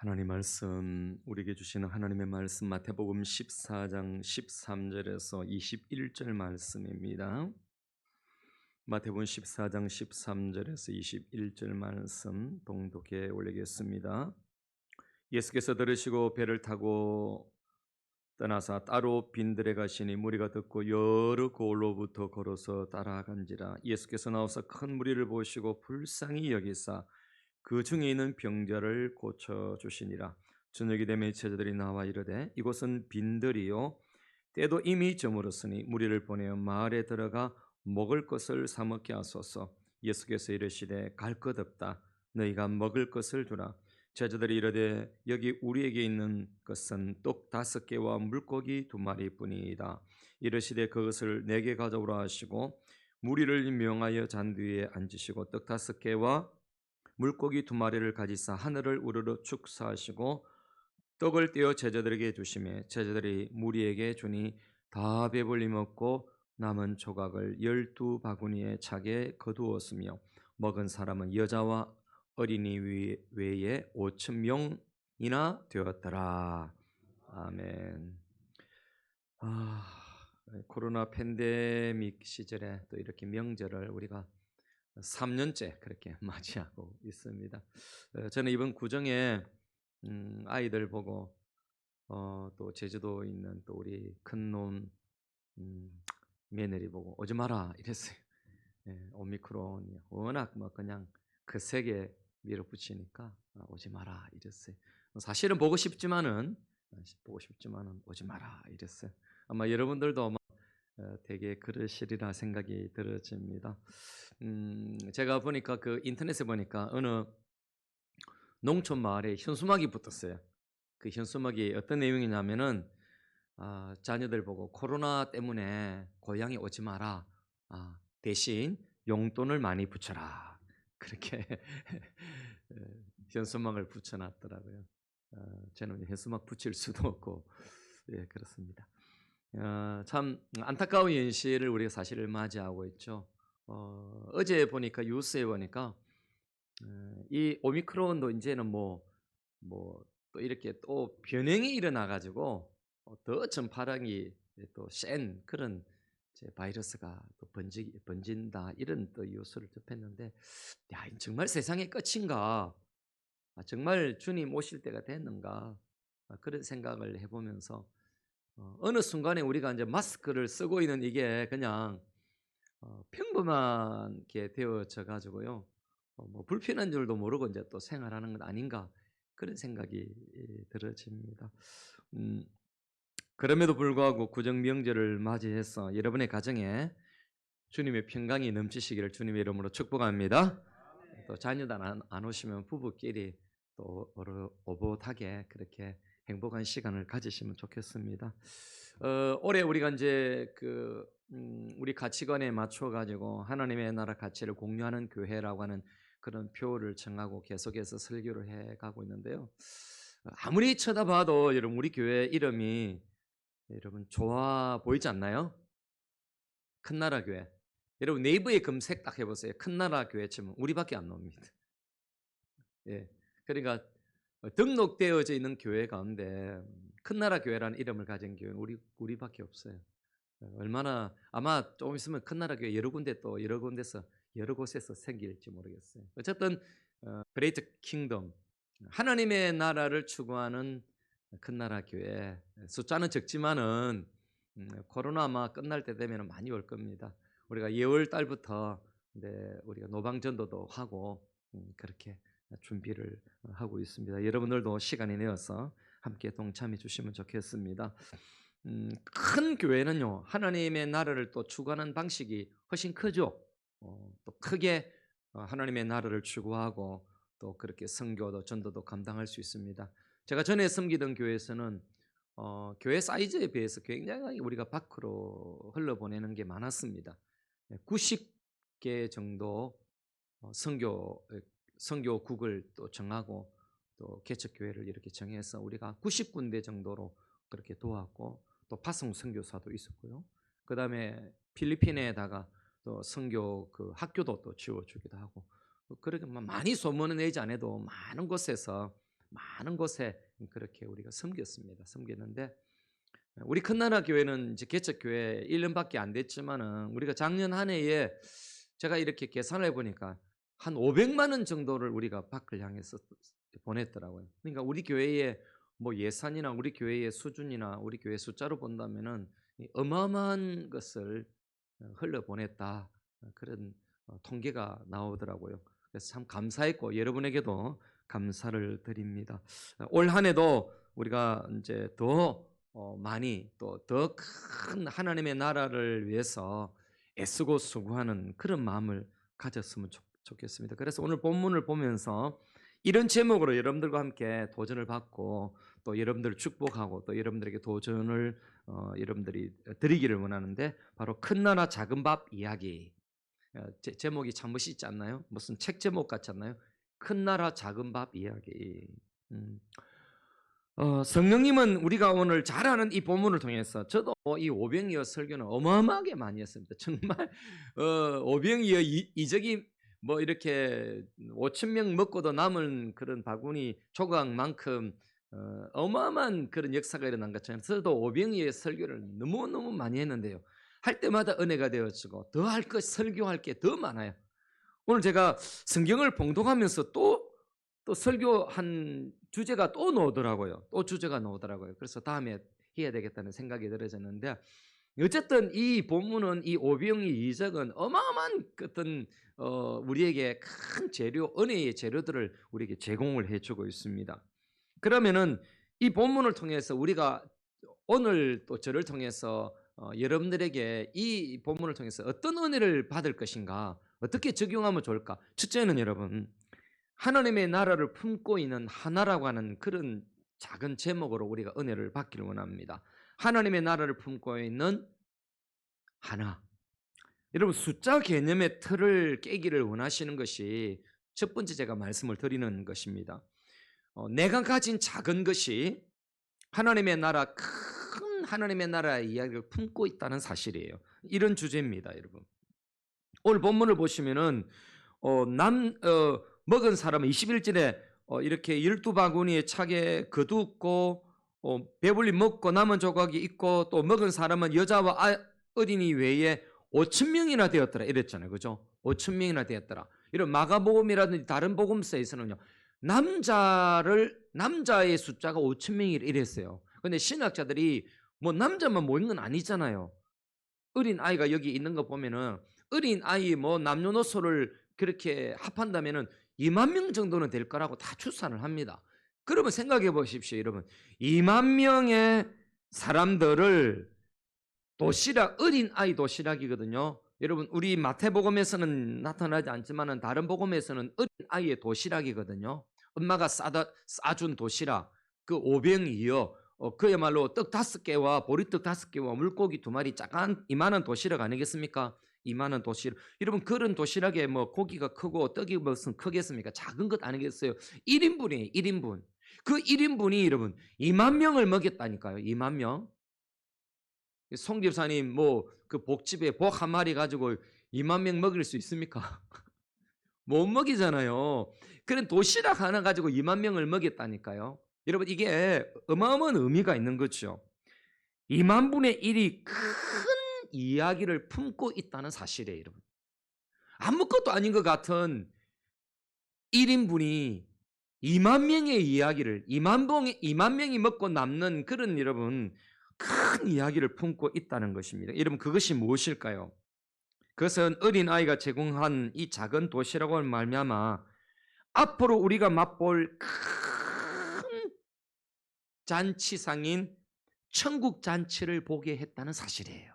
하나님 말씀 우리에게 주시는 하나님의 말씀 마태복음 14장 13절에서 21절 말씀입니다. 마태복음 14장 13절에서 21절 말씀 봉독해 올리겠습니다. 예수께서 들으시고 배를 타고 떠나사 따로 빈들에 가시니 무리가 듣고 여러 고을로부터 걸어서 따라간지라. 예수께서 나와서 큰 무리를 보시고 불쌍히 여기사 그 중에 있는 병자를 고쳐 주시니라. 저녁이 되매 제자들이 나와 이르되 이곳은 빈들이요 때도 이미 저물었으니 무리를 보내어 마을에 들어가 먹을 것을 사 먹게 하소서. 예수께서 이르시되 갈 것 없다. 너희가 먹을 것을 주라. 제자들이 이르되 여기 우리에게 있는 것은 떡 5개와 물고기 2마리뿐이다. 이르시되 그것을 내게 가져오라 하시고 무리를 명하여 잔 뒤에 앉으시고 떡 5개와 물고기 2마리를 가지사 하늘을 우러러 축사하시고 떡을 떼어 제자들에게 주시매 제자들이 무리에게 주니 다 배불리 먹고 남은 조각을 12바구니에 차게 거두었으며 먹은 사람은 여자와 어린이 외에 5,000명이나 되었더라. 아멘. 코로나 팬데믹 시절에 또 이렇게 명절을 우리가 3년째 그렇게 맞이하고 있습니다. 저는 이번 구정에 아이들 보고 또 제주도에 있는 또 우리 큰놈 며느리 보고 오지 마라 이랬어요. 오미크론이 워낙 뭐 그냥 그 세게 밀어붙이니까 오지 마라 이랬어요. 사실은 보고 싶지만은 오지 마라 이랬어요. 아마 여러분들도 되게 그러시리라 생각이 들어집니다. 제가 보니까 그 인터넷에 보니까 어느 농촌 마을에 현수막이 붙었어요. 그 현수막이 어떤 내용이냐면은 자녀들 보고 코로나 때문에 고향에 오지 마라. 대신 용돈을 많이 붙여라. 그렇게 현수막을 붙여놨더라고요. 저는 현수막 붙일 수도 없고 예 그렇습니다. 참 안타까운 현실을 우리가 사실을 맞이하고 있죠. 어제 보니까 뉴스에 보니까 이 오미크론도 이제는 또 이렇게 또 변형이 일어나 가지고 더 전파력이 또 센 그런 이제 바이러스가 또 번진다 이런 또 뉴스를 접했는데 야 정말 세상의 끝인가? 정말 주님 오실 때가 됐는가? 그런 생각을 해보면서 어느 순간에 우리가 이제 마스크를 쓰고 있는 이게 그냥 평범하게 되어져 가지고요. 뭐 불편한 줄도 모르고 이제 또 생활하는 건 아닌가 그런 생각이 들어집니다. 음, 그럼에도 불구하고 구정 명절을 맞이해서 여러분의 가정에 주님의 평강이 넘치시기를 주님의 이름으로 축복합니다. 또 자녀들 안 오시면 부부끼리 또 오붓하게 그렇게 행복한 시간을 가지시면 좋겠습니다. 올해 우리가 이제 우리 가치관에 맞춰 가지고 하나님의 나라 가치를 공유하는 교회라고 하는 그런 표를 정하고 계속해서 설교를 해 가고 있는데요. 아무리 쳐다봐도 여러분 우리 교회 이름이 여러분 좋아 보이지 않나요? 큰나라 교회. 여러분 네이버에 검색 딱 해보세요. 큰나라 교회 치면 우리밖에 안 나옵니다. 예, 그러니까 등록되어져 있는 교회 가운데 큰나라 교회라는 이름을 가진 교회는 우리밖에 없어요. 얼마나 아마 조금 있으면 큰나라 교회 여러 군데 또 여러 곳에서 생길지 모르겠어요. 어쨌든 그레이트 킹덤 하나님의 나라를 추구하는 큰나라 교회 숫자는 적지만은 코로나 아마 끝날 때 되면 많이 올 겁니다. 우리가 2월 달부터 우리가 노방전도도 하고 그렇게 준비를 하고 있습니다. 여러분들도 시간이 내어서 함께 동참해 주시면 좋겠습니다. 큰 교회는요 하나님의 나라를 또 추구하는 방식이 훨씬 크죠. 또 크게 하나님의 나라를 추구하고 또 그렇게 선교도 전도도 감당할 수 있습니다. 제가 전에 섬기던 교회에서는 교회 사이즈에 비해서 굉장히 우리가 밖으로 흘러보내는 게 많았습니다. 90개 정도 선교국을 또 정하고 또 개척 교회를 이렇게 정해서 우리가 90군데 정도로 그렇게 도왔고 또 파송 선교사도 있었고요. 그다음에 필리핀에다가 또 선교 그 학교도 또 지어주기도 하고 그렇게 많이 소문을 내지 않아도 많은 곳에서 많은 곳에 그렇게 우리가 섬겼는데 우리 큰나라 교회는 이제 개척 교회 1년밖에 안 됐지만은 우리가 작년 한 해에 제가 이렇게 계산을 해 보니까 한 500만 원 정도를 우리가 밖을 향해서 보냈더라고요. 그러니까 우리 교회의 뭐 예산이나 우리 교회의 수준이나 우리 교회 숫자로 본다면은 어마어마한 것을 흘려 보냈다. 그런 통계가 나오더라고요. 그래서 참 감사했고 여러분에게도 감사를 드립니다. 올 한 해도 우리가 이제 더 많이 또 더 큰 하나님의 나라를 위해서 애쓰고 수고하는 그런 마음을 가졌으면 좋겠습니다. 그래서 오늘 본문을 보면서 이런 제목으로 여러분들과 함께 도전을 받고 또 여러분들을 축복하고 또 여러분들에게 도전을 여러분들이 드리기를 원하는데 바로 큰 나라 작은 밥 이야기. 제목이 참 멋있지 않나요? 무슨 책 제목 같지 않나요? 큰 나라 작은 밥 이야기. 성령님은 우리가 오늘 잘 아는 이 본문을 통해서 저도 이 오병이어 설교는 어마어마하게 많이 했습니다. 정말 오병이어 이적이 뭐 이렇게 5천 명 먹고도 남은 그런 바구니 조각만큼 어마어마한 그런 역사가 일어난 것처럼 저도 오병이어 설교를 너무너무 많이 했는데요. 할 때마다 은혜가 되어지고 더 할 것, 설교할 게 더 많아요. 오늘 제가 성경을 봉독하면서 또 설교한 주제가 또 나오더라고요. 그래서 다음에 해야 되겠다는 생각이 들어졌는데 어쨌든 이 본문은 이 오병이 이적은 어마어마한 어떤 우리에게 큰 재료, 은혜의 재료들을 우리에게 제공을 해주고 있습니다. 그러면은 이 본문을 통해서 우리가 오늘 또 저를 통해서 여러분들에게 이 본문을 통해서 어떤 은혜를 받을 것인가, 어떻게 적용하면 좋을까? 첫째는 여러분, 하나님의 나라를 품고 있는 하나라고 하는 그런 작은 제목으로 우리가 은혜를 받기를 원합니다. 하나님의 나라를 품고 있는 하나. 여러분, 숫자 개념의 틀을 깨기를 원하시는 것이 첫 번째 제가 말씀을 드리는 것입니다. 내가 가진 작은 것이 하나님의 나라, 큰 하나님의 나라의 이야기를 품고 있다는 사실이에요. 이런 주제입니다, 여러분. 오늘 본문을 보시면은 먹은 사람은 21절에 이렇게 12바구니에 차게 거두고 배불리 먹고 남은 조각이 있고 또 먹은 사람은 여자와 어린이 외에 5천 명이나 되었더라 이랬잖아요. 그죠? 5천 명이나 되었더라. 이런 마가복음이라든지 다른 복음서에서는요. 남자의 숫자가 5천 명이라 이랬어요. 근데 신학자들이 뭐 남자만 모인 건 아니잖아요. 어린 아이가 여기 있는 거 보면은 어린 아이 뭐 남녀노소를 그렇게 합한다면은 2만 명 정도는 될 거라고 다 추산을 합니다. 그러면 생각해 보십시오, 여러분. 2만 명의 사람들을 어린 아이 도시락이거든요. 여러분, 우리 마태복음에서는 나타나지 않지만은 다른 복음에서는 어린 아이의 도시락이거든요. 엄마가 싸준 도시락, 그 오병이어 그야말로 떡 5개와 보리떡 5개와 물고기 2마리 이만한 도시락 아니겠습니까? 이만한 도시락. 여러분, 그런 도시락에 뭐 고기가 크고 떡이 무슨 크겠습니까? 작은 것 아니겠어요? 1인분이에요, 1인분. 그 1인분이 여러분 2만 명을 먹였다니까요. 2만 명. 송 집사님 뭐 그 복집에 복 한 마리 가지고 2만 명 먹일 수 있습니까? 못 먹이잖아요. 그런 도시락 하나 가지고 2만 명을 먹였다니까요. 여러분, 이게 어마어마한 의미가 있는 거죠. 2만 분의 1이 큰 이야기를 품고 있다는 사실이에요, 여러분. 아무것도 아닌 것 같은 1인분이 2만 명의 이야기를 2만 명이 먹고 남는 그런 여러분 큰 이야기를 품고 있다는 것입니다. 여러분, 그것이 무엇일까요? 그것은 어린아이가 제공한 이 작은 도시락을 말미암아 앞으로 우리가 맛볼 큰 잔치상인 천국 잔치를 보게 했다는 사실이에요.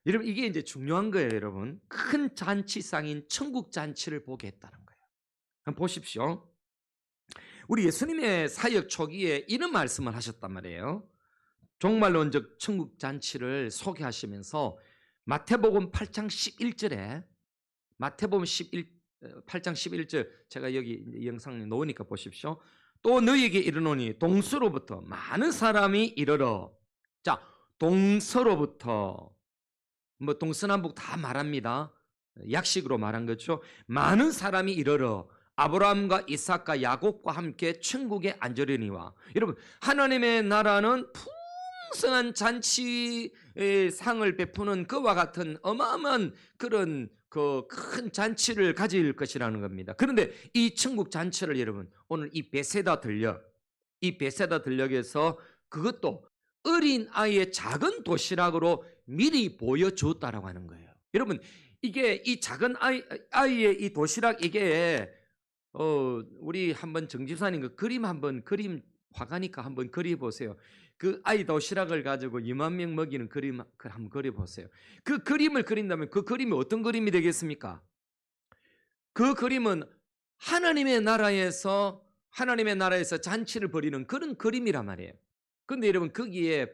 여러분, 이게 이제 중요한 거예요, 여러분. 큰 잔치상인 천국 잔치를 보게 했다는 거예요. 한번 보십시오. 우리 예수님의 사역 초기에 이런 말씀을 하셨단 말이에요. 종말론적 천국 잔치를 소개하시면서 마태복음 8장 11절에 마태복음 8장 11절 제가 여기 영상에 놓으니까 보십시오. 또 너희에게 이르노니 동서로부터 많은 사람이 이르러. 자, 동서로부터 뭐 동서남북 다 말합니다. 약식으로 말한 거죠. 많은 사람이 이르러 아브라함과 이삭과 야곱과 함께 천국에 앉으려니와. 여러분, 하나님의 나라는 풍성한 잔치의 상을 베푸는 그와 같은 어마어마한 그런 그 큰 잔치를 가질 것이라는 겁니다. 그런데 이 천국 잔치를 여러분, 오늘 이 베세다 들녘, 이 베세다 들녘에서 그것도 어린 아이의 작은 도시락으로 미리 보여주었다라고 하는 거예요. 여러분, 이게 이 작은 아이의 이 도시락, 이게 우리 한번 정집사님 그 그림 한번, 그림 화가니까 한번 그려보세요. 그 아이 도시락을 가지고 2만 명 먹이는 그림 한번 그려보세요. 그 그림을 그린다면 그 그림이 어떤 그림이 되겠습니까? 그 그림은 하나님의 나라에서 잔치를 벌이는 그런 그림이란 말이에요. 그런데 여러분, 거기에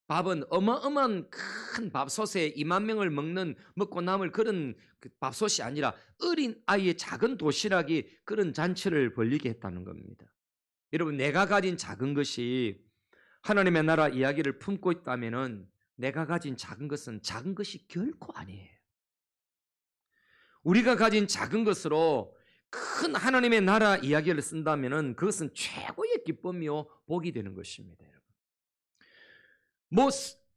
밥은 어마어마한 큰 밥솥에 2만 명을 먹고 남을 그런 그 밥솥이 아니라 어린 아이의 작은 도시락이 그런 잔치를 벌리게 했다는 겁니다. 여러분, 내가 가진 작은 것이 하나님의 나라 이야기를 품고 있다면은 내가 가진 작은 것은 작은 것이 결코 아니에요. 우리가 가진 작은 것으로 큰 하나님의 나라 이야기를 쓴다면은 그것은 최고의 기쁨이요 복이 되는 것입니다. 여러분, 뭐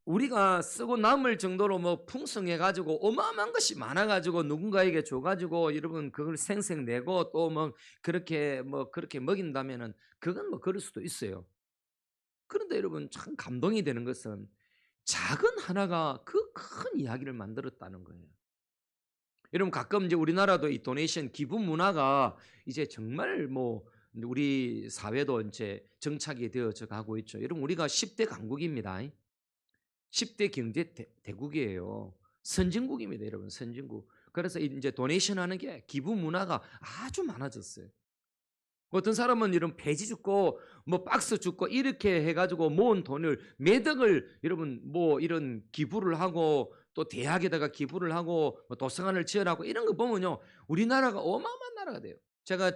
우리가 쓰고 남을 정도로 뭐 풍성해 가지고 어마어마한 것이 많아 가지고 누군가에게 줘 가지고 여러분 그걸 생색내고 또 그렇게 먹인다면은 그건 뭐 그럴 수도 있어요. 그런데 여러분, 참 감동이 되는 것은 작은 하나가 그 큰 이야기를 만들었다는 거예요. 여러분, 가끔 이제 우리나라도 이 도네이션 기부 문화가 이제 정말 뭐 우리 사회도 이제 정착이 되어져 가고 있죠. 여러분, 우리가 10대 강국입니다. 10대 경제 대국이에요. 선진국입니다, 여러분, 선진국. 그래서 이제 도네이션 하는 게 기부 문화가 아주 많아졌어요. 어떤 사람은 이런 폐지 줍고 뭐 박스 줍고 이렇게 해가지고 모은 돈을 매덕을 여러분 뭐 이런 기부를 하고 또 대학에다가 기부를 하고 뭐 도서관을 지으라고 이런 거 보면요, 우리나라가 어마어마한 나라가 돼요. 제가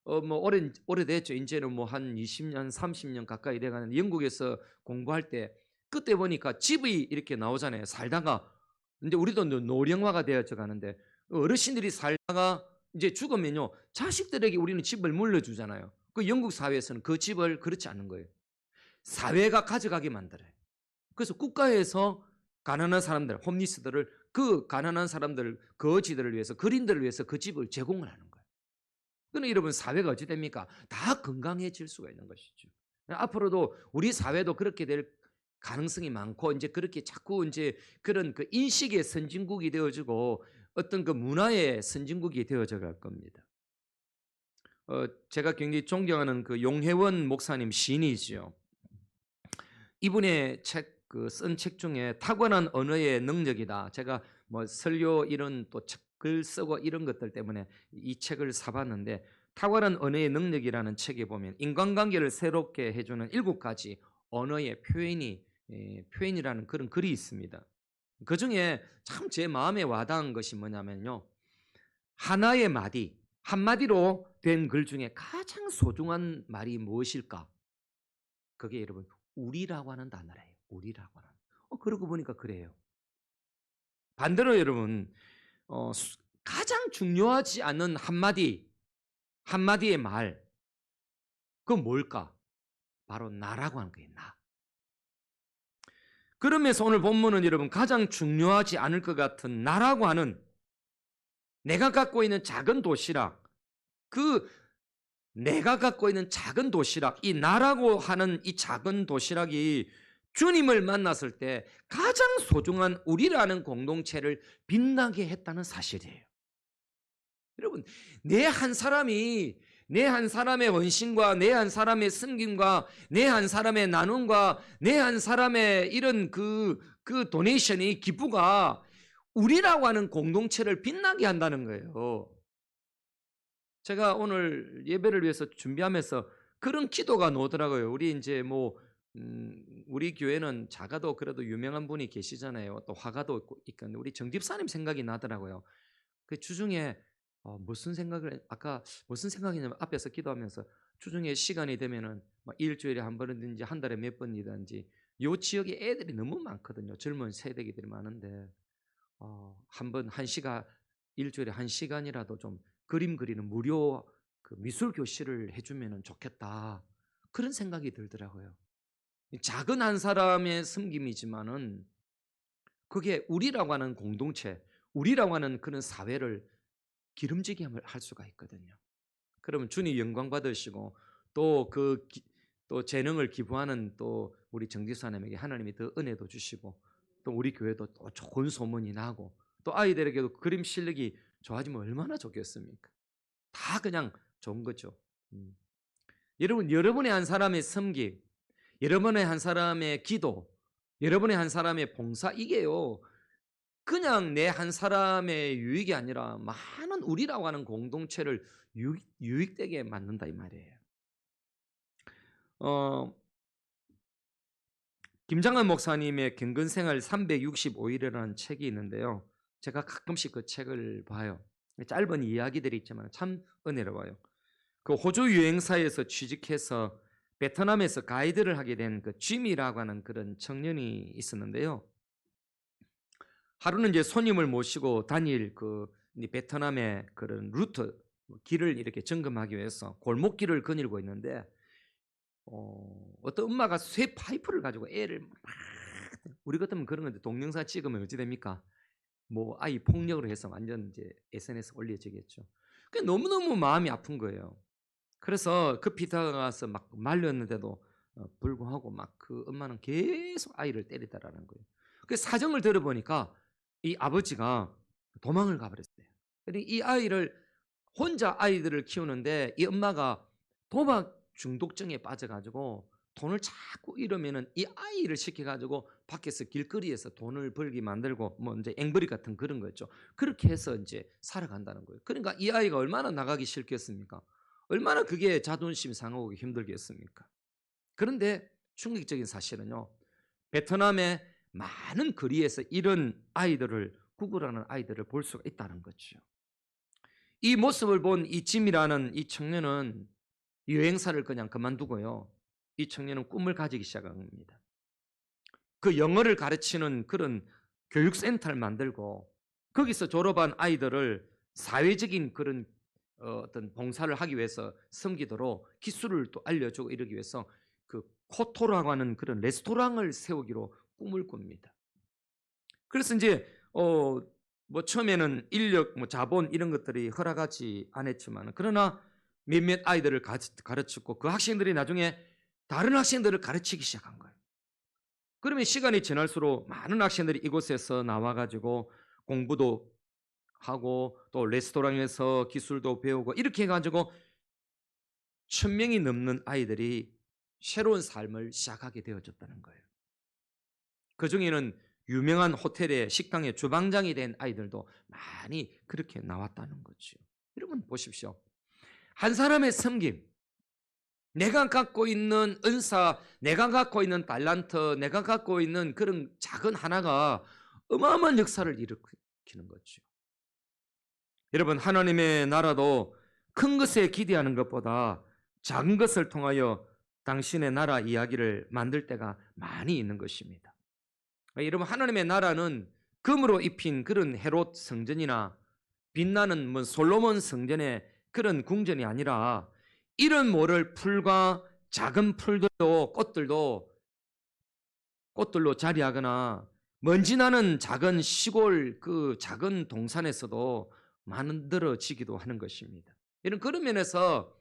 뭐 오래됐죠. 이제는 뭐 한 20년 30년 가까이 돼가는 영국에서 공부할 때 그때 보니까 집이 이렇게 나오잖아요. 살다가 이제 우리도 노령화가 되어져 가는데 어르신들이 살다가 이제 죽으면요, 자식들에게 우리는 집을 물려주잖아요. 그 영국 사회에서는 그 집을 그렇지 않은 거예요. 사회가 가져가게 만들어요. 그래서 국가에서 가난한 사람들, 홈리스들을, 그 가난한 사람들, 거지들을 위해서, 그린들을 위해서 그 집을 제공을 하는 거예요. 그러니 여러분, 사회가 어찌 됩니까? 다 건강해질 수가 있는 것이죠. 앞으로도 우리 사회도 그렇게 될 가능성이 많고, 이제 그렇게 자꾸 이제 그런 그 인식의 선진국이 되어지고 어떤 그 문화의 선진국이 되어져 갈 겁니다. 제가 굉장히 존경하는 그 용혜원 목사님, 시인이죠. 이분의 쓴 책 중에 타고난 언어의 능력이다. 제가 뭐 설교 이런 또 글 쓰고 이런 것들 때문에 이 책을 사봤는데, 탁월한 언어의 능력이라는 책에 보면 인간관계를 새롭게 해주는 7가지 언어의 표현이라는 그런 글이 있습니다. 그 중에 참 제 마음에 와닿은 것이 뭐냐면요, 하나의 마디, 한마디로 된 글 중에 가장 소중한 말이 무엇일까? 그게 여러분, 우리라고 하는 단어래요. 우리라고 하는. 그러고 보니까 그래요. 반대로 여러분, 가장 중요하지 않은 한마디의 말, 그건 뭘까? 바로 나라고 하는 거예요. 나. 그러면서 오늘 본문은 여러분, 가장 중요하지 않을 것 같은 나라고 하는, 내가 갖고 있는 작은 도시락, 그 내가 갖고 있는 작은 도시락, 이 나라고 하는 이 작은 도시락이 주님을 만났을 때 가장 소중한 우리라는 공동체를 빛나게 했다는 사실이에요. 여러분, 내 한 사람의 헌신과 내 한 사람의 섬김과 내 한 사람의 나눔과 내 한 사람의 이런 그 도네이션이, 기부가 우리라고 하는 공동체를 빛나게 한다는 거예요. 제가 오늘 예배를 위해서 준비하면서 그런 기도가 나오더라고요. 우리 이제 우리 교회는 작아도 그래도 유명한 분이 계시잖아요. 또 화가도 있고, 우리 정집사님 생각이 나더라고요. 그 주중에 아까 무슨 생각이냐면, 앞에서 기도하면서 주중에 시간이 되면은 일주일에 한 번이든지 한 달에 몇 번이든지, 요 지역에 애들이 너무 많거든요. 젊은 세대기들이 많은데 한 시간, 일주일에 1시간이라도 좀 그림 그리는 무료 그 미술 교실을 해주면 좋겠다. 그런 생각이 들더라고요. 작은 한 사람의 섬김이지만은 그게 우리라고 하는 공동체, 우리라고 하는 그런 사회를 기름지게 할 수가 있거든요. 그러면 주님 영광 받으시고 또 또 재능을 기부하는 또 우리 정지사님에게 하나님이 더 은혜도 주시고 또 우리 교회도 또 좋은 소문이 나고 또 아이들에게도 그림 실력이 좋아지면 얼마나 좋겠습니까? 다 그냥 좋은 거죠. 음. 여러분, 여러분의 한 사람의 섬김, 여러분의 한 사람의 기도, 여러분의 한 사람의 봉사 이게요. 그냥 내 한 사람의 유익이 아니라 많은 우리라고 하는 공동체를 유익되게 만든다 이 말이에요. 어, 김장한 목사님의 경건생활 365일이라는 책이 있는데요. 제가 가끔씩 그 책을 봐요. 짧은 이야기들이 있지만 참 은혜로워요. 그 호주 여행사에서 취직해서 베트남에서 가이드를 하게 된 그 짐이라고 하는 그런 청년이 있었는데요. 하루는 이제 손님을 모시고 다닐 그 베트남의 그런 루트 길을 이렇게 점검하기 위해서 골목길을 거닐고 있는데 어떤 엄마가 쇠 파이프를 가지고 애를 막 우리 같으면 그런 건데 동영상 찍으면 어찌 됩니까? 뭐 아이 폭력으로 해서 완전 이제 SNS에 올려지겠죠. 그 너무너무 마음이 아픈 거예요. 그래서 급히 다가가서 막 말렸는데도 불구하고 막 그 엄마는 계속 아이를 때리다라는 거예요. 그 사정을 들어보니까 이 아버지가 도망을 가버렸어요. 그러니까 이 아이를 혼자 아이들을 키우는데 이 엄마가 도박 중독증에 빠져가지고 돈을 자꾸 잃으면은 이 아이를 시켜가지고 밖에서 길거리에서 돈을 벌게 만들고 뭐 이제 앵벌이 같은 그런 거였죠. 그렇게 해서 이제 살아간다는 거예요. 그러니까 이 아이가 얼마나 나가기 싫겠습니까? 얼마나 그게 자존심 상하고 힘들겠습니까? 그런데 충격적인 사실은요. 베트남의 많은 거리에서 이런 아이들을 구걸하는 아이들을 볼 수가 있다는 거죠. 이 모습을 본 이 짐이라는 이 청년은 여행사를 그냥 그만두고요. 이 청년은 꿈을 가지기 시작한 겁니다. 그 영어를 가르치는 그런 교육센터를 만들고 거기서 졸업한 아이들을 사회적인 그런 어떤 봉사를 하기 위해서 섬기도록 기술을 또 알려주고 이러기 위해서 그 코토라고 하는 그런 레스토랑을 세우기로 꿈을 꿉니다. 그래서 이제 뭐 처음에는 인력, 뭐 자본 이런 것들이 허락하지 않았지만 그러나 몇몇 아이들을 가르쳤고 그 학생들이 나중에 다른 학생들을 가르치기 시작한 거예요. 그러면 시간이 지날수록 많은 학생들이 이곳에서 나와가지고 공부도 하고 또 레스토랑에서 기술도 배우고 이렇게 해가지고 1,000명이 넘는 아이들이 새로운 삶을 시작하게 되어졌다는 거예요. 그 중에는 유명한 호텔의 식당의 주방장이 된 아이들도 많이 그렇게 나왔다는 거죠. 여러분 보십시오. 한 사람의 섬김, 내가 갖고 있는 은사, 내가 갖고 있는 달란트, 내가 갖고 있는 그런 작은 하나가 어마어마한 역사를 일으키는 거죠. 여러분 하나님의 나라도 큰 것에 기대하는 것보다 작은 것을 통하여 당신의 나라 이야기를 만들 때가 많이 있는 것입니다. 여러분 하나님의 나라는 금으로 입힌 그런 헤롯 성전이나 빛나는 뭐 솔로몬 성전의 그런 궁전이 아니라 이런 모를 풀과 작은 풀들도 꽃들로 자리하거나 먼지 나는 작은 시골 그 작은 동산에서도 만들어지기도 하는 것입니다. 이런 그런 면에서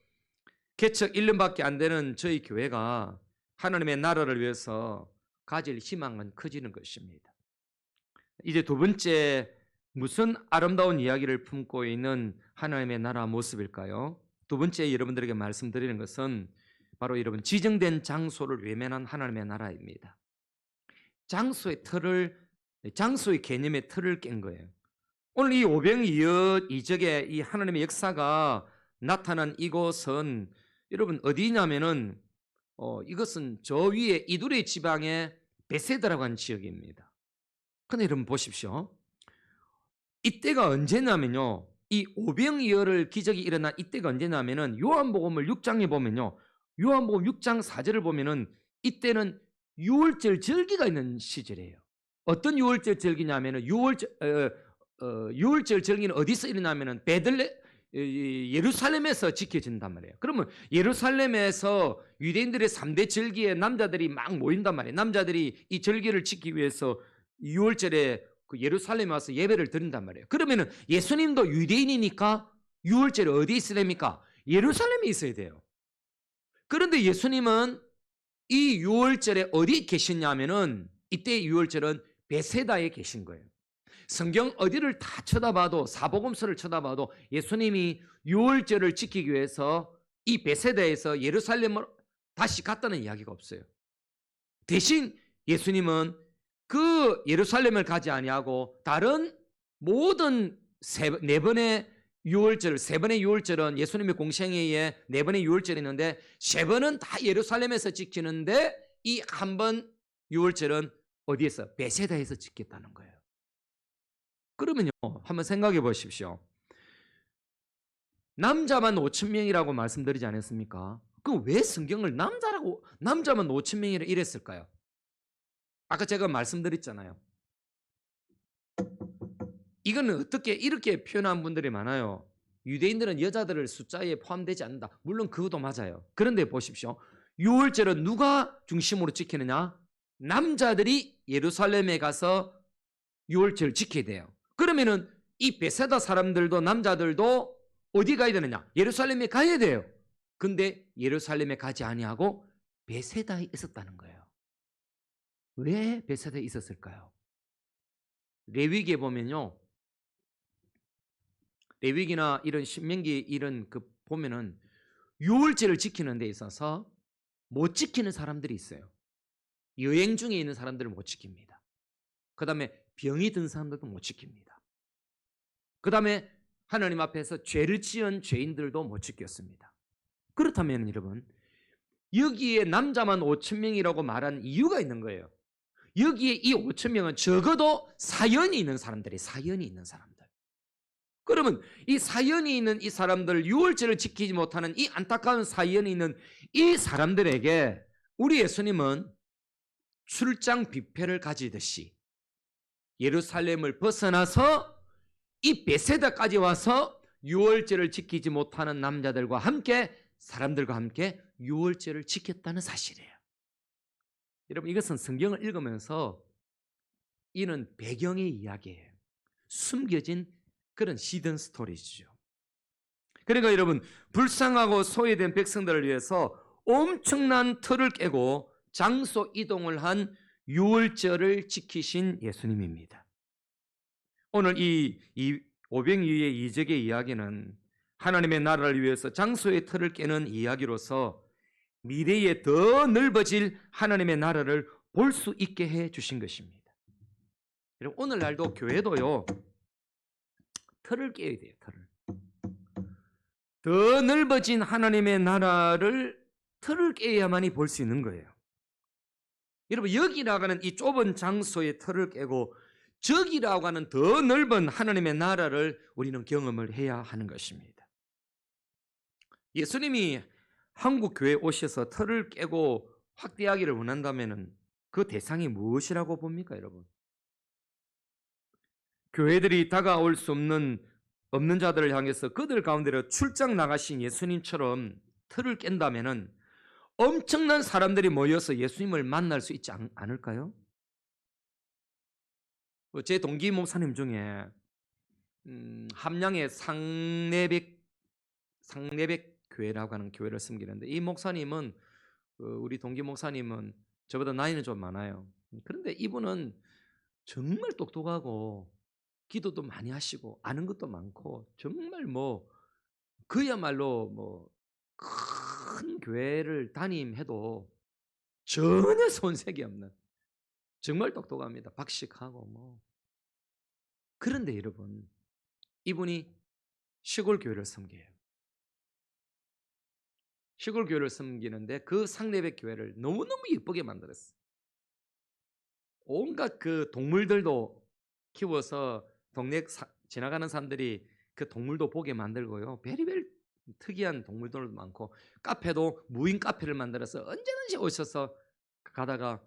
개척 1년밖에 안 되는 저희 교회가 하나님의 나라를 위해서 가질 희망은 커지는 것입니다. 이제 두 번째 무슨 아름다운 이야기를 품고 있는 하나님의 나라 모습일까요? 두 번째 여러분들에게 말씀드리는 것은 바로 여러분 지정된 장소를 외면한 하나님의 나라입니다. 장소의 개념의 틀을 깬 거예요. 오늘 이 오병이적의 이 하나님의 역사가 나타난 이곳은 여러분 어디냐면은 이것은 저 위에 이두레 지방의 베세다라고 하는 지역입니다. 근데 여러분 보십시오. 이때가 언제냐면요. 이 오병이어를 기적이 일어난 이때가 언제냐면은 요한복음을 6장에 보면요. 요한복음 6장 4절을 보면은 이때는 유월절 절기가 있는 시절이에요. 어떤 유월절 절기냐면은 유월절 절기는 어디서 일어나면은 예루살렘에서 지켜진단 말이에요. 그러면 예루살렘에서 유대인들의 3대 절기에 남자들이 막 모인단 말이에요. 남자들이 이 절기를 지키기 위해서 6월절에 그 예루살렘에 와서 예배를 드린단 말이에요. 그러면은 예수님도 유대인이니까 6월절에 어디 있어야 됩니까? 예루살렘에 있어야 돼요. 그런데 예수님은 이 6월절에 어디 계시냐면은 이때 6월절은 베세다에 계신 거예요. 성경 어디를 다 쳐다봐도 사복음서를 쳐다봐도 예수님이 6월절을 지키기 위해서 이 베세다에서 예루살렘으로 다시 갔다는 이야기가 없어요. 대신 예수님은 그 예루살렘을 가지 아니하고 다른 모든 네 번의 6월절, 세 번의 6월절은 예수님의 공생에 의해 네 번의 6월절이 있는데 세 번은 다 예루살렘에서 지키는데 이 한 번 6월절은 어디에서? 베세다에서 지켰다는 거예요. 그러면요, 한번 생각해 보십시오. 남자만 5천 명이라고 말씀드리지 않았습니까? 그럼 왜 성경을 남자만 5천 명이라 이랬을까요? 아까 제가 말씀드렸잖아요. 이거는 어떻게 이렇게 표현한 분들이 많아요. 유대인들은 여자들을 숫자에 포함되지 않는다. 물론 그것도 맞아요. 그런데 보십시오. 6월절은 누가 중심으로 지키느냐? 남자들이 예루살렘에 가서 6월절을 지켜야 돼요. 그러면은 이 베세다 사람들도 남자들도 어디 가야 되느냐? 예루살렘에 가야 돼요. 근데 예루살렘에 가지 아니하고 베세다에 있었다는 거예요. 왜 베세다에 있었을까요? 레위기에 보면요. 레위기나 이런 신명기 이런 그 보면은 6월절을 지키는 데 있어서 못 지키는 사람들이 있어요. 여행 중에 있는 사람들은 못 지킵니다. 그 다음에 병이 든 사람들도 못 지킵니다. 그 다음에 하나님 앞에서 죄를 지은 죄인들도 못 지켰습니다. 그렇다면 여러분, 여기에 남자만 5천 명이라고 말한 이유가 있는 거예요. 여기에 이 5천 명은 적어도 사연이 있는 사람들이 사연이 있는 사람들. 그러면 이 사연이 있는 이 사람들, 6월절을 지키지 못하는 이 안타까운 사연이 있는 이 사람들에게 우리 예수님은 출장 뷔페를 가지듯이 예루살렘을 벗어나서 이 베세다까지 와서 6월절을 지키지 못하는 남자들과 함께 사람들과 함께 6월절을 지켰다는 사실이에요. 여러분, 이것은 성경을 읽으면서 이는 배경의 이야기예요. 숨겨진 그런 히든 스토리죠. 그러니까 여러분, 불쌍하고 소외된 백성들을 위해서 엄청난 틀을 깨고 장소 이동을 한 6월절을 지키신 예수님입니다. 오늘 이 오병이의 이적의 이야기는 하나님의 나라를 위해서 장소의 틀을 깨는 이야기로서 미래에 더 넓어질 하나님의 나라를 볼 수 있게 해 주신 것입니다. 여러분, 오늘날도 교회도요, 틀을 깨야 돼요. 틀을. 더 넓어진 하나님의 나라를 틀을 깨야만이 볼 수 있는 거예요. 여러분, 여기라고 하는 이 좁은 장소의 틀을 깨고 저기라고 하는 더 넓은 하나님의 나라를 우리는 경험을 해야 하는 것입니다. 예수님이 한국 교회에 오셔서 틀을 깨고 확대하기를 원한다면 그 대상이 무엇이라고 봅니까, 여러분? 교회들이 다가올 수 없는 자들을 향해서 그들 가운데로 출장 나가신 예수님처럼 틀을 깬다면은 엄청난 사람들이 모여서 예수님을 만날 수 있지 않을까요? 제 동기 목사님 중에 함양의 상내백 교회라고 하는 교회를 섬기는데 이 목사님은 우리 동기 목사님은 저보다 나이는 좀 많아요. 그런데 이분은 정말 똑똑하고 기도도 많이 하시고 아는 것도 많고 정말 그야말로 큰 교회를 담임해도 전혀 손색이 없는 정말 똑똑합니다. 박식하고 그런데 여러분, 이분이 시골 교회를 섬겨요. 시골 교회를 섬기는데 그 상내백 교회를 너무너무 예쁘게 만들었어요. 온갖 그 동물들도 키워서 동네 지나가는 사람들이 그 동물도 보게 만들고요. 베리베리 특이한 동물들도 많고 카페도 무인 카페를 만들어서 언제든지 오셔서 가다가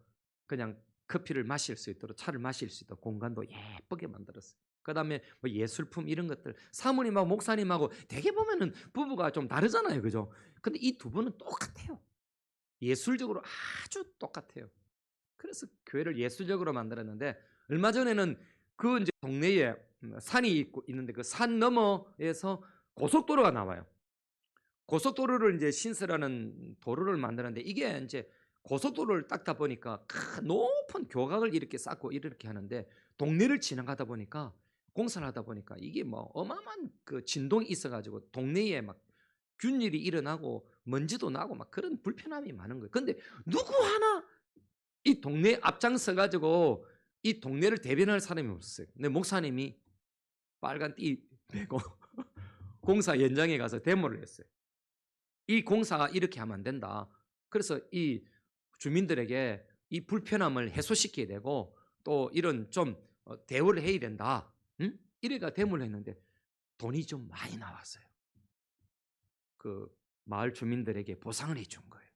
그냥 커피를 마실 수 있도록 차를 마실 수 있도록 공간도 예쁘게 만들었어요. 그다음에 뭐 예술품 이런 것들 사모님하고 목사님하고 되게 보면은 부부가 좀 다르잖아요. 그죠? 근데 이 두 분은 똑같아요. 예술적으로 아주 똑같아요. 그래서 교회를 예술적으로 만들었는데 얼마 전에는 그 이제 동네에 산이 있는데 그 산 너머에서 고속도로가 나와요. 고속도로를 이제 신설하는 도로를 만드는데 이게 이제 고속도로를 닦다 보니까 큰 높은 교각을 이렇게 쌓고 이렇게 하는데 동네를 지나가다 보니까 공사를 하다 보니까 이게 뭐 어마어마한 그 진동이 있어가지고 동네에 막 균일이 일어나고 먼지도 나고 막 그런 불편함이 많은 거예요. 근데 누구 하나 이 동네에 앞장서 가지고 이 동네를 대변할 사람이 없었어요. 근데 목사님이 빨간 띠 메고 공사 현장에 가서 데모를 했어요. 이 공사가 이렇게 하면 안 된다. 그래서 이 주민들에게 이 불편함을 해소시켜야 되고 또 이런 좀 대우를 해야 된다. 응? 이래가 데모를 했는데 돈이 좀 많이 나왔어요. 그 마을 주민들에게 보상을 해준 거예요.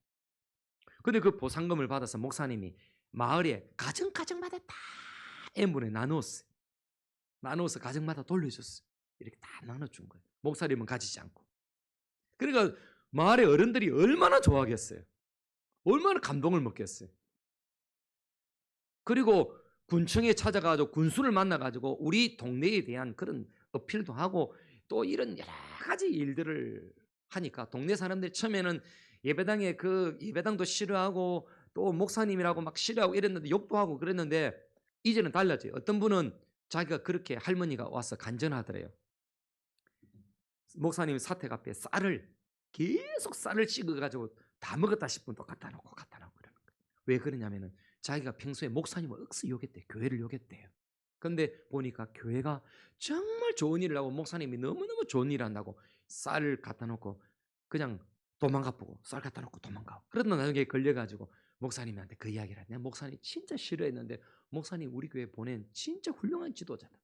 근데 그 보상금을 받아서 목사님이 마을에 가정마다 다 M분에 나누었어요. 나누어서 가정마다 돌려줬어요. 이렇게 다 나눠준 거예요. 목사님은 가지지 않고. 그러니까 마을의 어른들이 얼마나 좋아하겠어요. 얼마나 감동을 먹겠어요. 그리고 군청에 찾아가지고 군수를 만나가지고 우리 동네에 대한 그런 어필도 하고 또 이런 여러 가지 일들을 하니까 동네 사람들이 처음에는 예배당에 그 예배당도 싫어하고 또 목사님이라고 막 싫어하고 이랬는데 욕도 하고 그랬는데 이제는 달라져요. 어떤 분은 자기가 그렇게 할머니가 와서 간전하더래요. 목사님 사택 앞에 계속 쌀을 찍어가지고 다 먹었다 싶으면 또 갖다 놓고 그러는 거예요. 왜 그러냐면은 자기가 평소에 목사님을 억수 욕했대요. 교회를 욕했대요. 근데 보니까 교회가 정말 좋은 일을 하고 목사님이 너무너무 좋은 일을 한다고 쌀을 갖다 놓고 그냥 도망가 보고 쌀 갖다 놓고 도망가고 그러다 나중에 걸려가지고 목사님한테 그 이야기를 하냐. 목사님 진짜 싫어했는데 목사님 우리 교회 보낸 진짜 훌륭한 지도자다.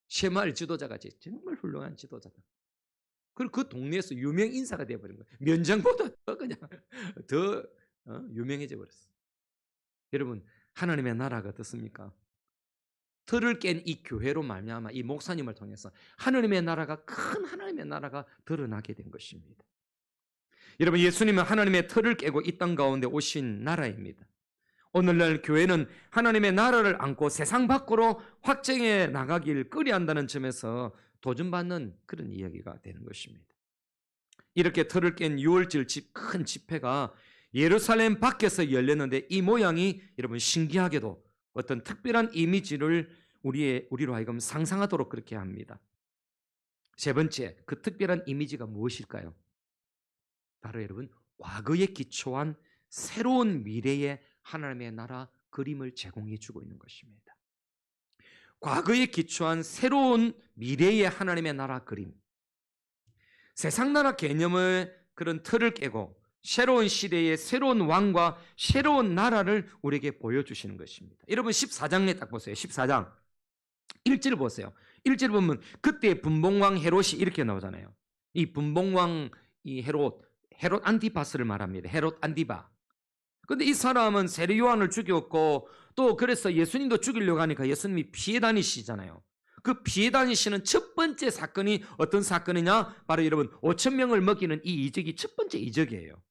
쉐마을 지도자가 정말 훌륭한 지도자다. 그리고 그 동네에서 유명 인사가 되어버린 거예요. 면장보다 더 그냥 더 유명해져 버렸어요. 여러분 하나님의 나라가 어떻습니까? 틀을 깬 이 교회로 말미암아 이 목사님을 통해서 하나님의 나라가 큰 하나님의 나라가 드러나게 된 것입니다. 여러분 예수님은 하나님의 틀을 깨고 이 땅 가운데 오신 나라입니다. 오늘날 교회는 하나님의 나라를 안고 세상 밖으로 확장해 나가길 끄려한다는 점에서 도전받는 그런 이야기가 되는 것입니다. 이렇게 틀을 깬 6월절 큰 집회가 예루살렘 밖에서 열렸는데 이 모양이 여러분 신기하게도 어떤 특별한 이미지를 우리로 하여금 상상하도록 그렇게 합니다. 세 번째, 그 특별한 이미지가 무엇일까요? 바로 여러분 과거에 기초한 새로운 미래의 하나님의 나라 그림을 제공해 주고 있는 것입니다. 과거에 기초한 새로운 미래의 하나님의 나라 그림. 세상 나라 개념의 그런 틀을 깨고 새로운 시대의 새로운 왕과 새로운 나라를 우리에게 보여주시는 것입니다. 여러분 14장에 딱 보세요. 14장 1절 보세요. 1절 보면 그때 분봉왕 헤롯이 이렇게 나오잖아요. 이 분봉왕 이 헤롯 안티파스를 말합니다. 헤롯 안티바. 근데 이 사람은 세례 요한을 죽였고 또 그래서 예수님도 죽이려고 하니까 예수님이 피해 다니시잖아요. 그 피해 다니시는 첫 번째 사건이 어떤 사건이냐? 바로 여러분 5천 명을 먹이는 이 이적이 첫 번째 이적이에요.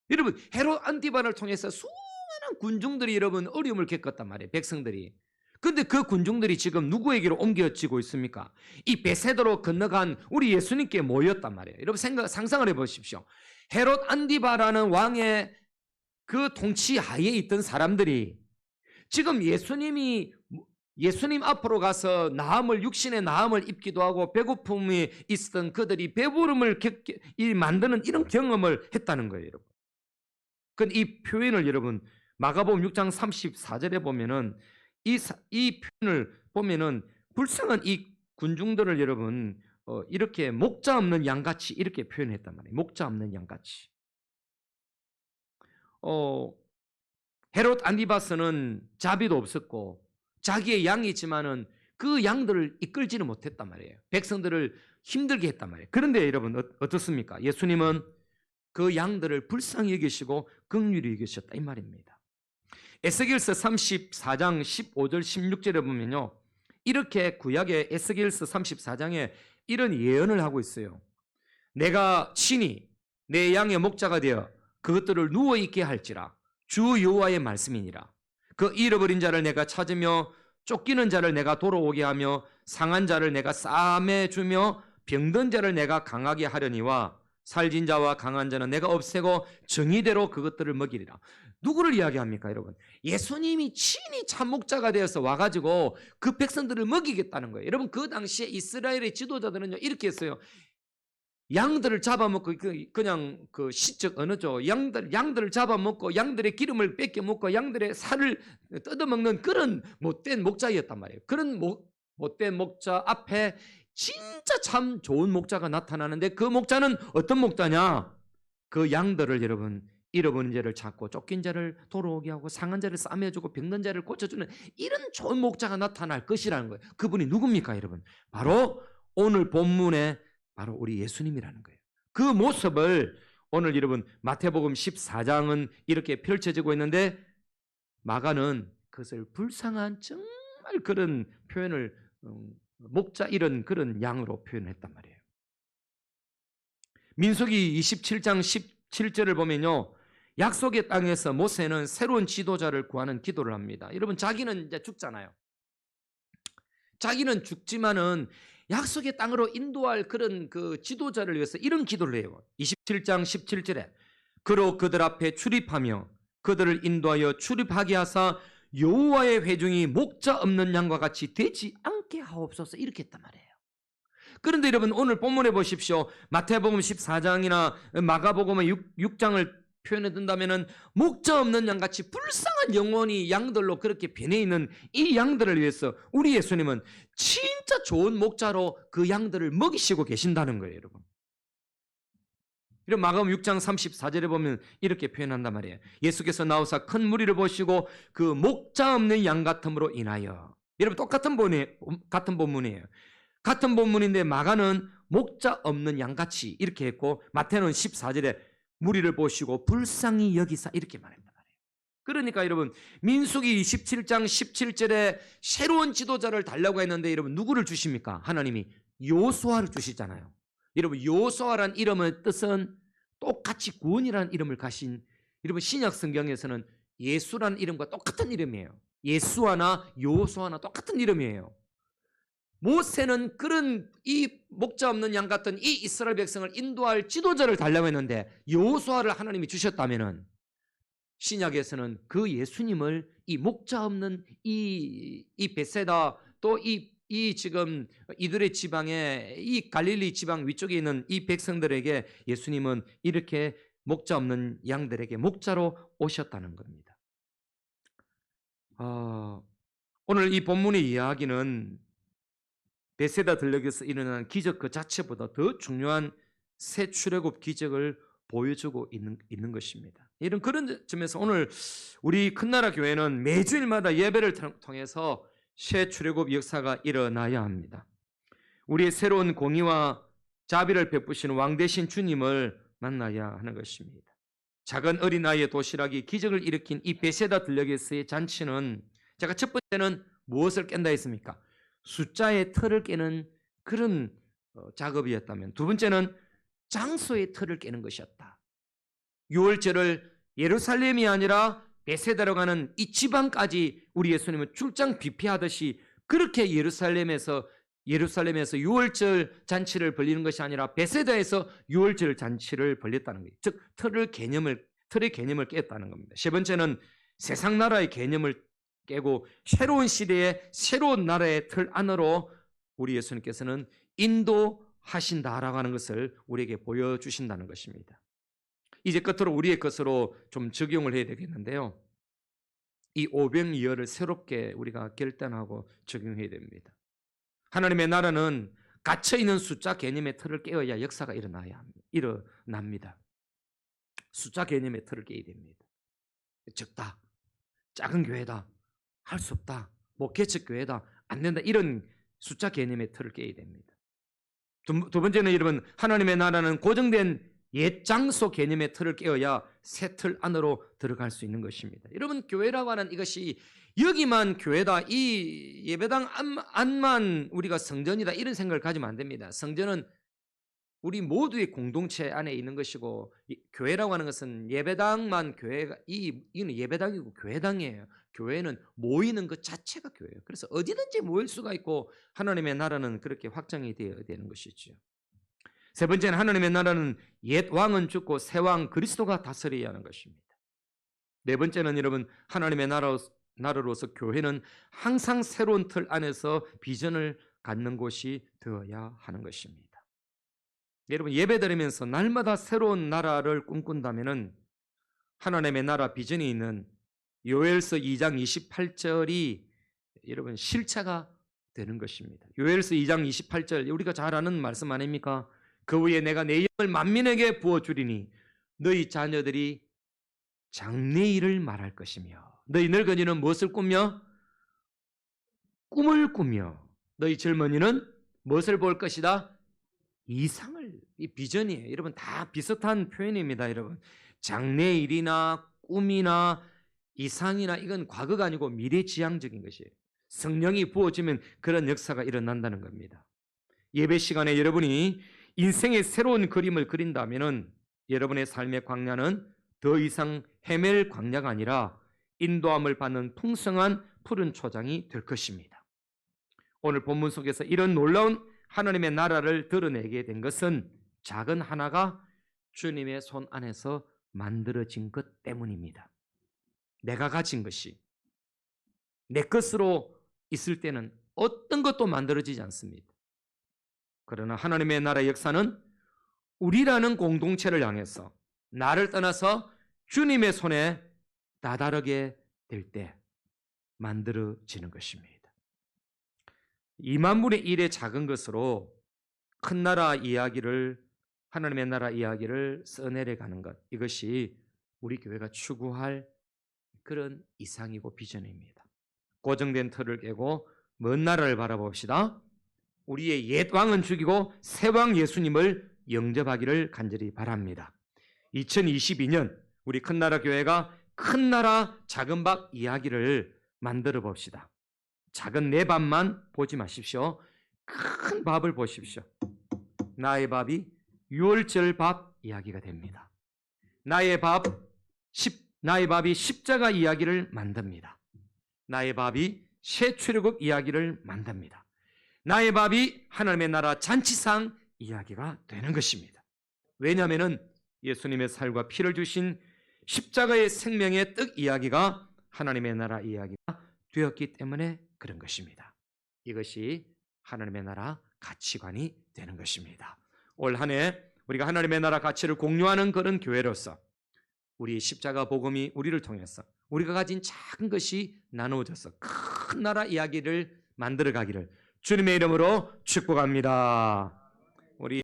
여러분 헤롯 안티바를 통해서 수많은 군중들이 여러분 어려움을 겪었단 말이에요. 백성들이. 근데 그 군중들이 지금 누구에게로 옮겨지고 있습니까? 이 베세도로 건너간 우리 예수님께 모였단 말이에요. 여러분 상상을 해보십시오. 헤롯 안티바라는 왕의 그 통치 하에 있던 사람들이 지금 예수님 앞으로 가서 육신의 나음을 입기도 하고 배고픔이 있었던 그들이 배부름을 만드는 이런 경험을 했다는 거예요, 여러분. 근데 이 표현을 여러분 마가복음 6장 34절에 보면은 이 표현을 보면은 불쌍한 이 군중들을 여러분 이렇게 목자 없는 양같이 이렇게 표현했단 말이에요. 목자 없는 양같이. 헤롯 안티바스는 자비도 없었고 자기의 양이지만은 그 양들을 이끌지는 못했단 말이에요. 백성들을 힘들게 했단 말이에요. 그런데 여러분 어떻습니까? 예수님은 그 양들을 불쌍히 여기시고 긍휼히 여기셨다 이 말입니다. 에스겔서 34장 15절 16절에 보면요. 이렇게 구약의 에스겔서 34장에 이런 예언을 하고 있어요. 내가 친히 내 양의 목자가 되어 그것들을 누워있게 할지라. 주 여호와의 말씀이니라. 그 잃어버린 자를 내가 찾으며 쫓기는 자를 내가 돌아오게 하며 상한 자를 내가 싸매 주며 병든 자를 내가 강하게 하려니와 살진 자와 강한 자는 내가 없애고 정의대로 그것들을 먹이리라. 누구를 이야기합니까, 여러분? 예수님이 친히 참목자가 되어서 와가지고 그 백성들을 먹이겠다는 거예요. 여러분, 그 당시에 이스라엘의 지도자들은요 이렇게 했어요. 양들을 잡아먹고 그냥 그 시적 언어죠. 양들을 잡아먹고 양들의 기름을 뺏겨 먹고 양들의 살을 뜯어먹는 그런 못된 목자였단 말이에요. 그런 못된 목자 앞에 진짜 참 좋은 목자가 나타나는데 그 목자는 어떤 목자냐? 그 양들을 여러분 잃어버린 자를 찾고 쫓긴 자를 돌아오게 하고 상한 자를 싸매주고 병든 자를 고쳐주는 이런 좋은 목자가 나타날 것이라는 거예요. 그분이 누굽니까, 여러분? 바로 오늘 본문에 바로 우리 예수님이라는 거예요. 그 모습을 오늘 여러분 마태복음 14장은 이렇게 펼쳐지고 있는데 마가는 그것을 불쌍한 정말 그런 표현을 목자 이런 그런 양으로 표현했단 말이에요. 민수기 27장 17절을 보면요. 약속의 땅에서 모세는 새로운 지도자를 구하는 기도를 합니다. 여러분 자기는 이제 죽잖아요. 자기는 죽지만은 약속의 땅으로 인도할 그런 그 지도자를 위해서 이런 기도를 해요. 27장 17절에 그로 그들 앞에 출입하며 그들을 인도하여 출입하게 하사 여호와의 회중이 목자 없는 양과 같이 되지 않게 하옵소서 이렇게 했단 말이에요. 그런데 여러분 오늘 본문에 보십시오. 마태복음 14장이나 마가복음 6장을 표현해 둔다면은 목자 없는 양같이 불쌍한 영혼이 양들로 그렇게 변해 있는 이 양들을 위해서 우리 예수님은 진짜 좋은 목자로 그 양들을 먹이시고 계신다는 거예요, 여러분. 이런 마가복음 6장 34절에 보면 이렇게 표현한단 말이에요. 예수께서 나오사 큰 무리를 보시고 그 목자 없는 양 같음으로 인하여. 여러분 똑같은 본문이에요. 같은 본문인데 마가는 목자 없는 양같이 이렇게 했고 마태는 14절에 무리를 보시고 불쌍히 여기사 이렇게 말했단 말이에요. 그러니까 여러분 민수기 27장 17절에 새로운 지도자를 달라고 했는데 여러분 누구를 주십니까? 하나님이 요수아를 주시잖아요. 여러분 요수아란 이름의 뜻은 똑같이 구원이라는 이름을 가신 여러분 신약 성경에서는 예수라는 이름과 똑같은 이름이에요. 예수아나 요수아나 똑같은 이름이에요. 모세는 그런 이 목자 없는 양 같은 이 이스라엘 백성을 인도할 지도자를 달라고 했는데 여호수아를 하나님이 주셨다면은 신약에서는 그 예수님을 이 목자 없는 이 베세다 또 이 지금 이들의 지방에 이 갈릴리 지방 위쪽에 있는 이 백성들에게 예수님은 이렇게 목자 없는 양들에게 목자로 오셨다는 겁니다. 오늘 이 본문의 이야기는 베세다 들녘에서 일어난 기적 그 자체보다 더 중요한 새 출애굽 기적을 보여주고 있는 것입니다. 이런 그런 점에서 오늘 우리 큰나라 교회는 매주일마다 예배를 통해서 새 출애굽 역사가 일어나야 합니다. 우리의 새로운 공의와 자비를 베푸시는 왕 되신 주님을 만나야 하는 것입니다. 작은 어린아이의 도시락이 기적을 일으킨 이 베세다 들녘에서의 잔치는 제가 첫 번째는 무엇을 깬다 했습니까? 숫자의 틀을 깨는 그런 작업이었다면 두 번째는 장소의 틀을 깨는 것이었다. 유월절을 예루살렘이 아니라 베세다로 가는 이 지방까지 우리 예수님은 출장 뷔페하듯이 그렇게 예루살렘에서 유월절 잔치를 벌리는 것이 아니라 베세다에서 유월절 잔치를 벌렸다는 거예요. 즉 틀의 개념을 깼다는 겁니다. 세 번째는 세상 나라의 개념을 깨고 새로운 시대의 새로운 나라의 틀 안으로 우리 예수님께서는 인도하신다라고 하는 것을 우리에게 보여주신다는 것입니다. 이제 끝으로 우리의 것으로 좀 적용을 해야 되겠는데요. 이 오병이어를 새롭게 우리가 결단하고 적용해야 됩니다. 하나님의 나라는 갇혀있는 숫자 개념의 틀을 깨어야 역사가 일어납니다. 숫자 개념의 틀을 깨야 됩니다. 적다, 작은 교회다, 할 수 없다, 개척교회다, 안 된다, 이런 숫자 개념의 틀을 깨야 됩니다. 두 번째는 여러분 하나님의 나라는 고정된 옛 장소 개념의 틀을 깨어야 새 틀 안으로 들어갈 수 있는 것입니다. 여러분, 교회라고 하는 이것이 여기만 교회다, 이 예배당 안만 우리가 성전이다, 이런 생각을 가지면 안 됩니다. 성전은 우리 모두의 공동체 안에 있는 것이고, 교회라고 하는 것은 예배당만 교회가, 이는 예배당이고 교회당이에요. 교회는 모이는 것 자체가 교회예요. 그래서 어디든지 모일 수가 있고, 하나님의 나라는 그렇게 확장이 되어야 되는 것이죠. 세 번째는, 하나님의 나라는 옛 왕은 죽고 새 왕 그리스도가 다스려야 하는 것입니다. 네 번째는, 여러분, 하나님의 나라로서 교회는 항상 새로운 틀 안에서 비전을 갖는 곳이 되어야 하는 것입니다. 여러분, 예배드리면서 날마다 새로운 나라를 꿈꾼다면은 하나님의 나라 비전이 있는 요엘서 2장 28절이 여러분 실체가 되는 것입니다. 요엘서 2장 28절, 우리가 잘 아는 말씀 아닙니까? 그 후에 내가 내 영을 만민에게 부어주리니 너희 자녀들이 장래일을 말할 것이며 너희 늙은이는 무엇을 꾸며? 꿈을 꾸며 너희 젊은이는 무엇을 볼 것이다? 이상을. 이 비전이에요. 여러분, 다 비슷한 표현입니다. 여러분, 장래일이나 꿈이나 이상이나 이건 과거가 아니고 미래지향적인 것이에요. 성령이 부어지면 그런 역사가 일어난다는 겁니다. 예배 시간에 여러분이 인생의 새로운 그림을 그린다면은 여러분의 삶의 광야는 더 이상 헤맬 광야가 아니라 인도함을 받는 풍성한 푸른 초장이 될 것입니다. 오늘 본문 속에서 이런 놀라운 하나님의 나라를 드러내게 된 것은 작은 하나가 주님의 손 안에서 만들어진 것 때문입니다. 내가 가진 것이 내 것으로 있을 때는 어떤 것도 만들어지지 않습니다. 그러나 하나님의 나라의 역사는 우리라는 공동체를 향해서 나를 떠나서 주님의 손에 다다르게 될 때 만들어지는 것입니다. 2만분의 1의 작은 것으로 큰 나라 이야기를, 하나님의 나라 이야기를 써내려가는 것, 이것이 우리 교회가 추구할 그런 이상이고 비전입니다. 고정된 틀을 깨고 먼 나라를 바라봅시다. 우리의 옛 왕은 죽이고 새 왕 예수님을 영접하기를 간절히 바랍니다. 2022년 우리 큰 나라 교회가 큰 나라 작은 밥 이야기를 만들어 봅시다. 작은 내 밥만 보지 마십시오. 큰 밥을 보십시오. 나의 밥이 유월절 밥 이야기가 됩니다. 나의 밥이 십자가 이야기를 만듭니다. 나의 밥이 새 출애굽 이야기를 만듭니다. 나의 밥이 하나님의 나라 잔치상 이야기가 되는 것입니다. 왜냐하면 예수님의 살과 피를 주신 십자가의 생명의 떡 이야기가 하나님의 나라 이야기가 되었기 때문에 그런 것입니다. 이것이 하나님의 나라 가치관이 되는 것입니다. 올 한 해 우리가 하나님의 나라 가치를 공유하는 그런 교회로서 우리 십자가 복음이 우리를 통해서 우리가 가진 작은 것이 나누어져서 큰 나라 이야기를 만들어 가기를 주님의 이름으로 축복합니다.